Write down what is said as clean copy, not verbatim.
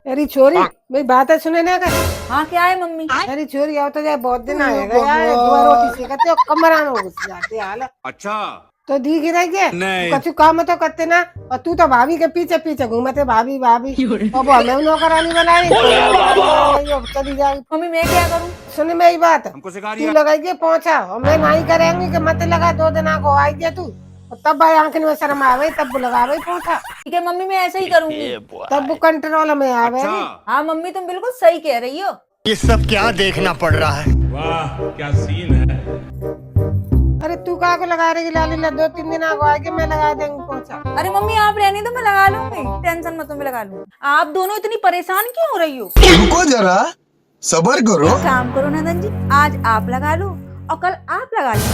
अरे छोरी मेरी बात है सुने ना कर। हाँ क्या है मम्मी? अरे छोरी आओ तो जाए बहुत दिन आएगा यार दुआ रोटी सेकते हो कमरा में घुस जाते हाल। अच्छा तो दी गिराई के नहीं। कछु काम तो करते ना और तू तो भाभी के पीछे पीछे घूमते भाभी भाभी अब हमें नौकरानी बनाई चली जाए। मम्मी मैं क्या करूँ? सुन मेरी बात हमको सिखा तू दिया। लगाई के पहुंचा और मैं नहीं करेंगी कि मत लगा 2 दिन को आई गया तू और तब भाई आंख में शर्म आवे तब लगावे पहुंचा ठीक है मम्मी, मैं ऐसे ही करूंगी। तब वो कंट्रोल में आवे। अच्छा हाँ मम्मी तुम बिल्कुल सही कह रही हो। ये सब क्या देखना पड़ रहा है। वाह क्या सीन है। अरे तू का को लगा रही लाली ला 2-3 दिन को आके मैं लगा देंगे पहुंचा। अरे मम्मी आप रहने दो, मैं लगा लूंगी, टेंशन मत, मैं लगा लूंगी। आप दोनों इतनी परेशान क्यों हो रही हो? रुको जरा, सबर करो। एक काम करो नंदन जी, आज आप लगा लो और कल आप लगा लो।